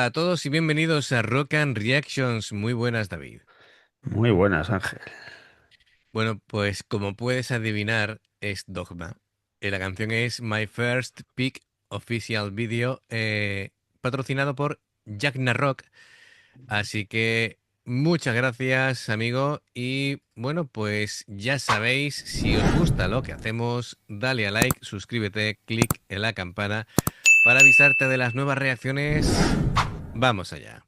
Hola a todos y bienvenidos a Rock and Reactions. Muy buenas, David. Muy buenas, Ángel. Bueno, pues como puedes adivinar, es Dogma. La canción es My First Pick Official Video, patrocinado por Jack Narrock. Así que muchas gracias, amigo. Y bueno, pues ya sabéis, si os gusta lo que hacemos, dale a like, suscríbete, clic en la campana para avisarte de las nuevas reacciones. Vamos allá.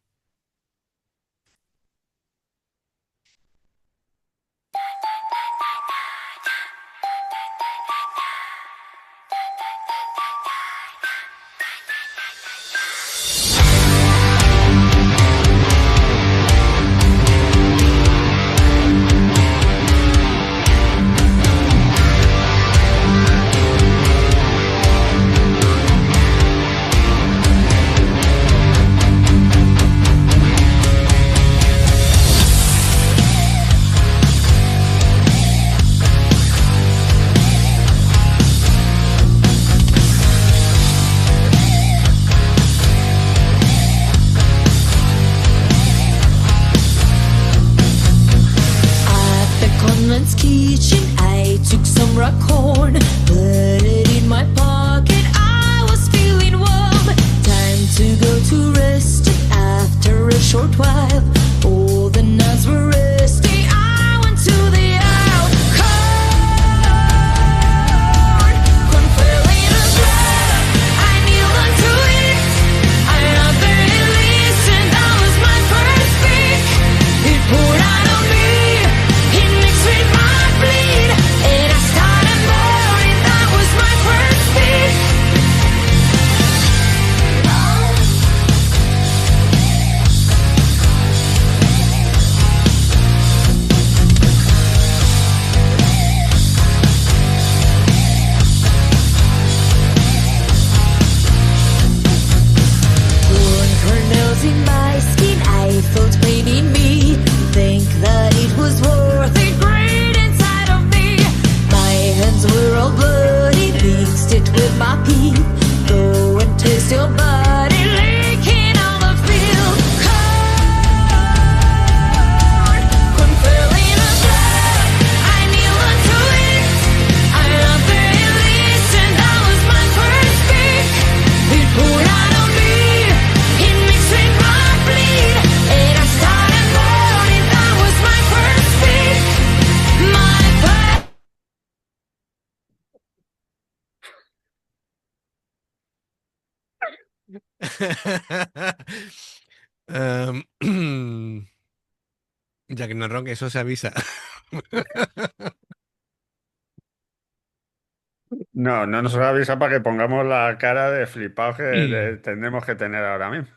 At the convent's kitchen, I took some rock corn, put it in my pocket. I was feeling warm. Time to go to rest. After a short while, all the nuns were resting. I went to the alcove, corn fell in a blood. I kneeled unto it. I knelt there and listened. That was my first pick. It poured out on me. It mixed with my bleed, and I started mourning. That was my first pick. Corn kernels in my skin, I felt pain in me. Think that it was worth it, great inside of me. My hands were all bloody, mixed it with my pee. Go and taste your body leaking on the field. Corn fell in a flood. I kneeled unto it. I knelt there and listened. That was my first pick. It poured out on me. It mixed with my bleed, and I started mourning. That was my first pick. My first. Em, Jack Narrón, eso se avisa. No, no nos avisa para que pongamos la cara de flipados que tendremos que tener ahora mismo.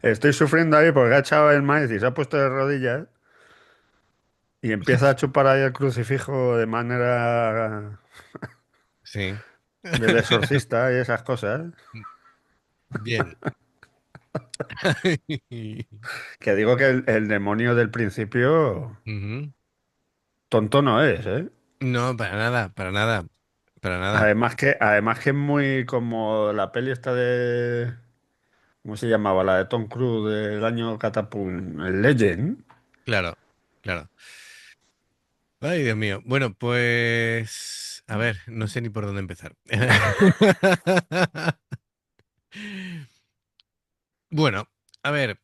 Estoy sufriendo ahí porque ha echado el maíz y se ha puesto de rodillas y empieza a chupar ahí el crucifijo de manera Sí. del exorcista y esas cosas. Bien. Que digo que el demonio del principio Ujú. tonto no es, ¿eh? No, para nada, para nada, para nada. Además que es muy como la peli esta de... ¿Cómo se llamaba? La de Tom Cruise del año Catapum, el Legend. Claro, claro. Ay, Dios mío. Bueno, pues... A ver, no sé ni por dónde empezar. Bueno, a ver,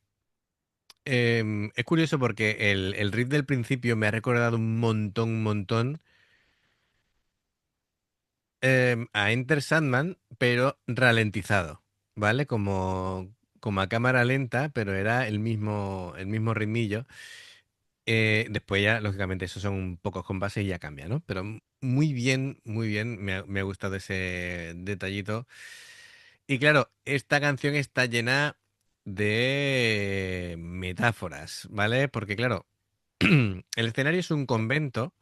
es curioso porque el riff del principio me ha recordado un montón a Enter Sandman, pero ralentizado, ¿vale? Como a cámara lenta, pero era el mismo ritmillo. Después ya, lógicamente, esos son pocos compases y ya cambia, ¿no? Pero muy bien, me ha gustado ese detallito. Y claro, esta canción está llena de metáforas, ¿vale? Porque claro, el escenario es un convento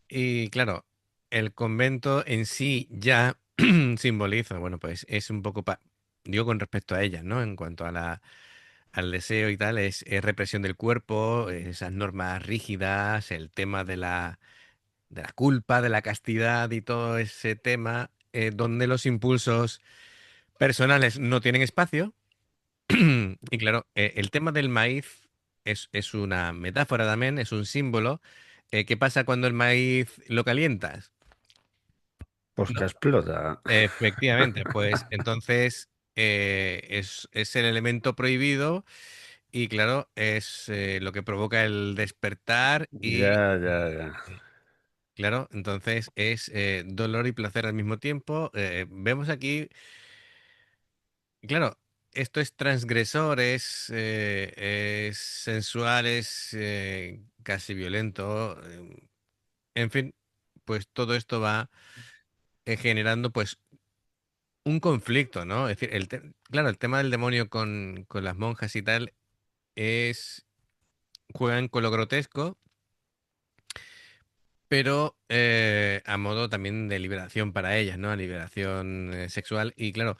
y claro, el convento en sí ya simboliza, bueno, pues es un poco, digo con respecto a ella, ¿no? En cuanto a al deseo y tal, es represión del cuerpo, esas normas rígidas, el tema de la culpa, de la castidad y todo ese tema. donde los impulsos personales no tienen espacio. Y claro, el tema del maíz es una metáfora también, es un símbolo. ¿Qué pasa cuando el maíz lo calientas? Pues No, que explota. efectivamente, pues entonces es el elemento prohibido y claro, es lo que provoca el despertar Ya, ya, ya. claro, entonces es dolor y placer al mismo tiempo. Vemos aquí, claro, esto es transgresor, es sensual, es casi violento. En fin, pues todo esto va generando pues un conflicto, ¿no? Es decir, claro, el tema del demonio con las monjas y tal es, juegan con lo grotesco, pero a modo también de liberación para ellas, ¿no? Liberación sexual. Y claro,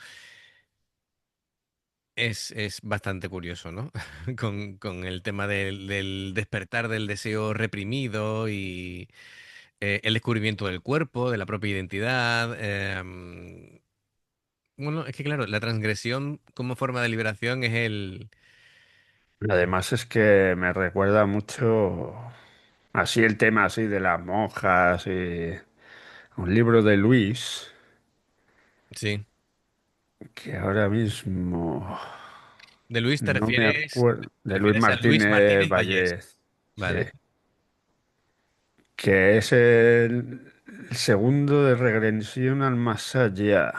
es bastante curioso, ¿no? Con el tema del despertar del deseo reprimido y el descubrimiento del cuerpo, de la propia identidad. Bueno, es que claro, la transgresión como forma de liberación es el... Además es que me recuerda mucho así el tema así de las monjas y un libro de Luis, Sí. que ahora mismo De Luis te no me refieres, acuerdo, te de Luis refieres a Luis Martínez Martínez Vallés. Vallés, sí, Vale. que es el segundo de Regresión al Más Allá.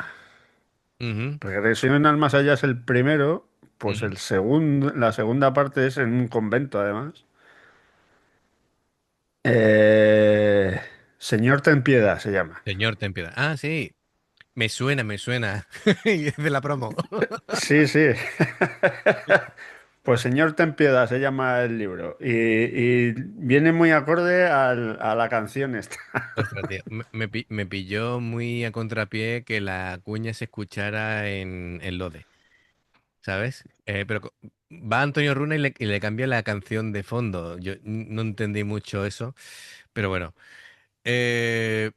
Ujú, Regresión al Más Allá es el primero, pues ujú. el segundo, la segunda parte es en un convento además. Eh, Señor ten piedad se llama. Señor, ten piedad. Ah, sí. Me suena, me suena. Y es de la promo. Sí, sí. Pues Señor ten piedad se llama el libro y viene muy acorde a la canción esta. Ostras, tío. Me pilló muy a contrapié que la cuña se escuchara en Lode, ¿sabes? Pero va Antonio Runa y le cambia la canción de fondo. Yo no entendí mucho eso, pero bueno.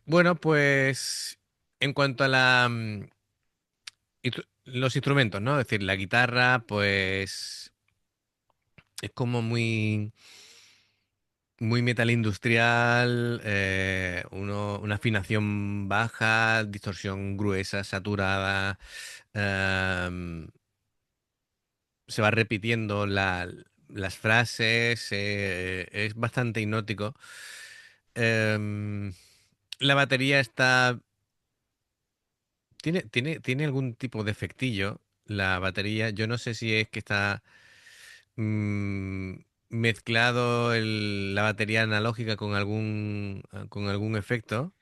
Bueno, pues en cuanto a los instrumentos, ¿no? Es decir, la guitarra, pues es como muy metal industrial, una afinación baja, distorsión gruesa, saturada, em, se va repitiendo las frases, es bastante hipnótico. Em, la batería tiene algún tipo de efectillo, la batería. Yo no sé si es que está mm, mezclado la batería analógica con algún efecto,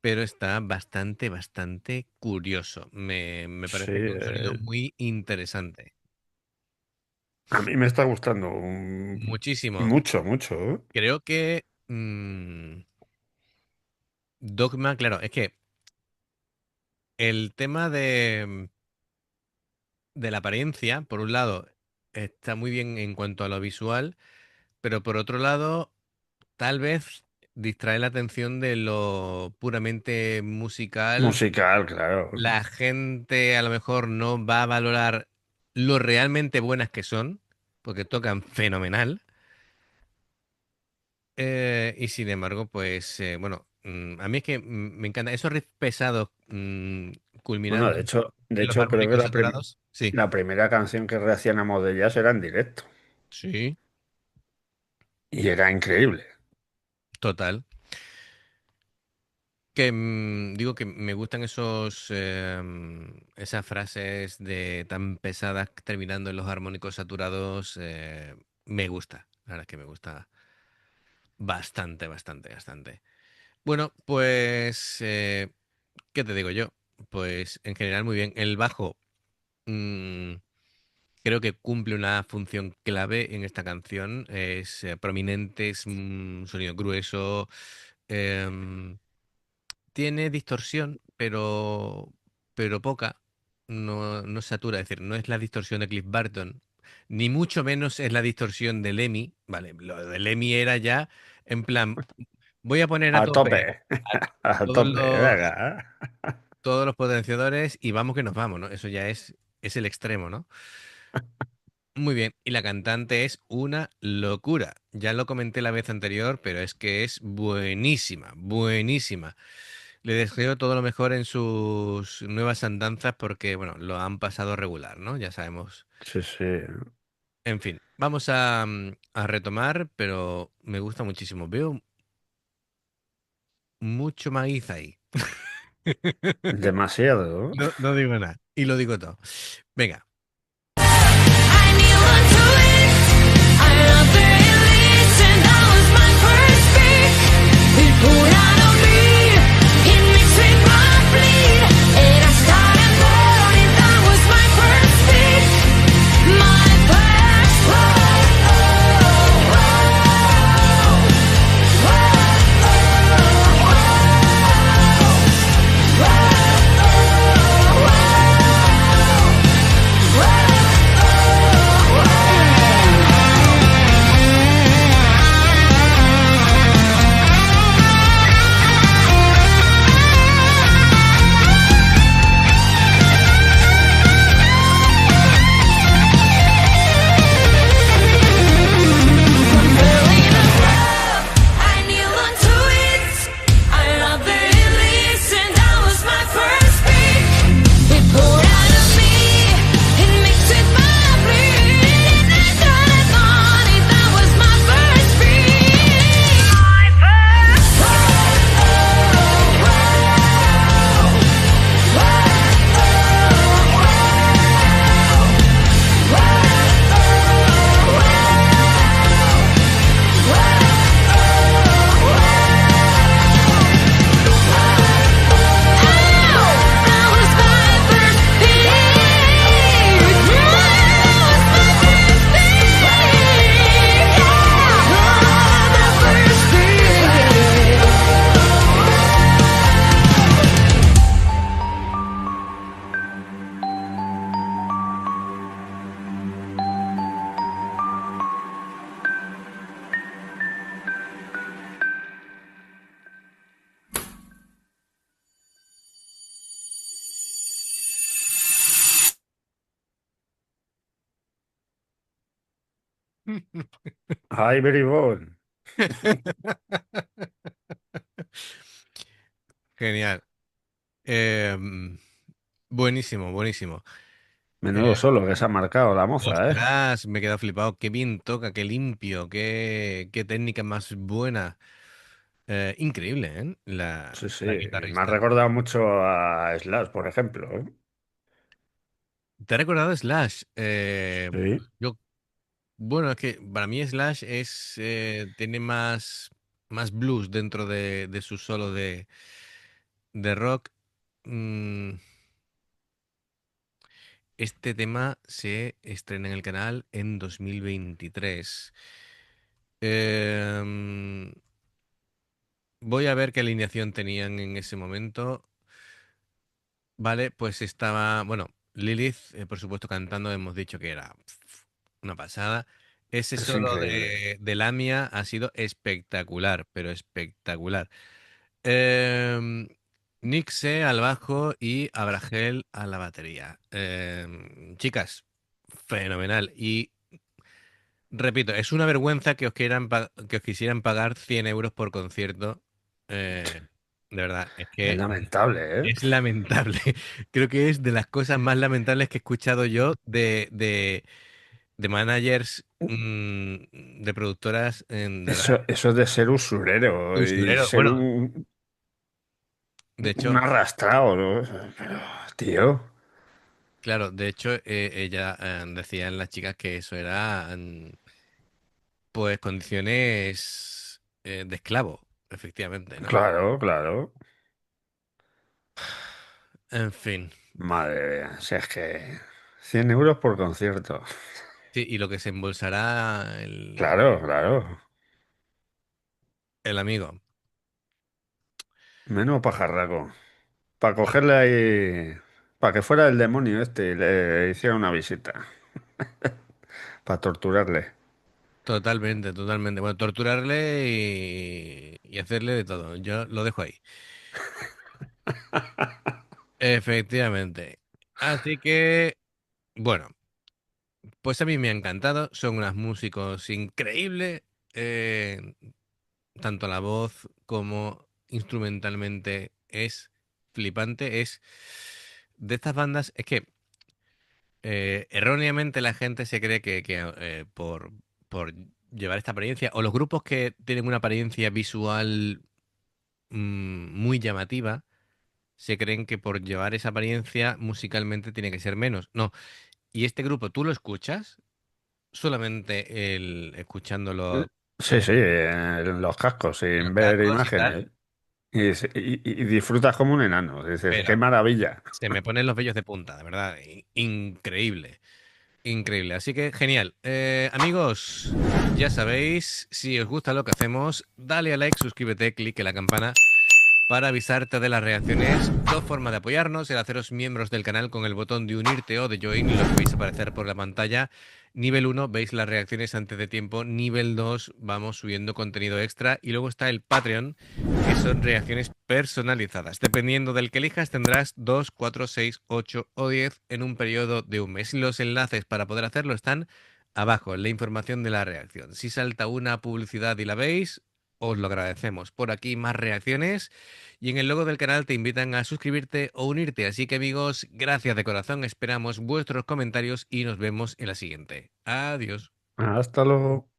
pero está bastante, bastante curioso. Me Sí, parece que un sonido muy interesante. a mí me está gustando Muchísimo. mucho, mucho, ¿eh? Creo que Dogma, claro, es que el tema de la apariencia, por un lado, está muy bien en cuanto a lo visual, pero por otro lado, tal vez distrae la atención de lo puramente musical. Musical, claro. La gente a lo mejor no va a valorar lo realmente buenas que son, porque tocan fenomenal. Y sin embargo, pues bueno, a mí es que me encanta esos riffs pesados Bueno, culminando de en los hecho creo que armónicos saturados. Sí, la primera canción que reaccionamos de ellas era en directo sí, y era increíble. total. Que digo que me gustan esas frases de tan pesadas terminando en los armónicos saturados. Me gusta, la verdad es que me gusta bastante, bastante, bastante. Bueno, pues, ¿qué te digo yo? Pues en general muy bien. El bajo mm, creo que cumple una función clave en esta canción. Es prominente, es un sonido grueso. em, Tiene distorsión, pero poca. No satura, es decir, no es la distorsión de Cliff Burton, ni mucho menos es la distorsión de Lemmy. Vale, lo de Lemmy era ya en plan, voy a poner a A tope, tope a a todos tope, venga. todos los potenciadores y vamos que nos vamos, ¿no? Eso ya es el extremo, ¿no? Muy bien, y la cantante es una locura. Ya lo comenté la vez anterior, pero es que es buenísima, buenísima. Le deseo todo lo mejor en sus nuevas andanzas porque, bueno, lo han pasado regular, ¿no? Ya sabemos. Sí, sí. En fin, vamos a retomar, pero me gusta muchísimo. Veo mucho maíz ahí. Demasiado. No, no digo nada. Y lo digo todo. Venga. I knew unto it. I love the release, and that was my first pick. It poured out of me, it mixed with my bleed. And I started burning, that was my first pick. My first love. Oh, oh, I knew unto it. I love the release, and that was my first pick. It poured out of me, it mixed with my bleed, and I started on it. That was my first pick. My first that was my first pick. Ivory Bone. Genial. Em, buenísimo, buenísimo. Menudo Eh, solo que se ha marcado la moza, ¿eh? ostras, me he quedado flipado. Qué bien toca, qué limpio, qué técnica más buena. Increíble, ¿eh? Sí, sí. La Me ha guitarrista. recordado mucho a Slash, por ejemplo, ¿eh? ¿Te ha recordado Slash? Sí. Yo, bueno, es que para mí Slash tiene más blues dentro de su solo de rock. Mm, este tema se estrena en el canal en 2023. Em, voy a ver qué alineación tenían en ese momento. Vale, pues estaba, bueno, Lilith, por supuesto, cantando, hemos dicho que era una pasada. Ese Es solo increíble. de Lamia ha sido espectacular, pero espectacular. Nixe al bajo y Abrahel a la batería. Chicas, fenomenal. Y repito, es una vergüenza que que os quisieran pagar 100 euros por concierto. De verdad, es Es que lamentable, ¿eh? es lamentable. Creo que es de las cosas más lamentables que he escuchado yo de managers, de productoras, de verdad. Eso de ser usurero y Usurero. ser Bueno, de un hecho, arrastrado, ¿no? Pero, tío, claro, de hecho, ella decían las chicas que eso era, pues, condiciones de esclavo, efectivamente, ¿no? claro, claro. En fin. Madre mía, si es que 100 euros por concierto. Sí, y lo que se embolsará Claro, claro. el amigo. Menudo pajarraco. Para cogerle ahí, para que fuera el demonio este y le hiciera una visita, para torturarle. Totalmente, totalmente. Bueno, torturarle y hacerle de todo. Yo lo dejo ahí. Efectivamente. Así que, bueno, pues a mí me ha encantado. Son unos músicos increíbles. eh, Tanto la voz como instrumentalmente es flipante. Es de estas bandas. Es que erróneamente la gente se cree que por llevar esta apariencia, o los grupos que tienen una apariencia visual muy llamativa, se creen que por llevar esa apariencia musicalmente tiene que ser menos. No, y este grupo tú lo escuchas, solamente escuchándolo Sí, sí, en en los cascos, los sin ver cascos y tal, imágenes. Y disfrutas como un enano. Dices, pero qué maravilla. se me ponen los vellos de punta, de verdad. Increíble. Increíble, así que genial. Amigos, ya sabéis, si os gusta lo que hacemos, dale a like, suscríbete, clique la campana para avisarte de las reacciones. Dos formas de apoyarnos: el haceros miembros del canal con el botón de unirte o de join, lo que veis aparecer por la pantalla. Nivel 1, veis las reacciones antes de tiempo. Nivel 2, vamos subiendo contenido extra. Y luego está el Patreon, que son reacciones personalizadas. Dependiendo del que elijas, tendrás 2, 4, 6, 8 o 10 en un periodo de un mes. Los enlaces para poder hacerlo están abajo, en la información de la reacción. Si salta una publicidad y la veis, os lo agradecemos. Por aquí más reacciones. Y en el logo del canal te invitan a suscribirte o unirte. Así que amigos, gracias de corazón. Esperamos vuestros comentarios y nos vemos en la siguiente. Adiós. Hasta luego.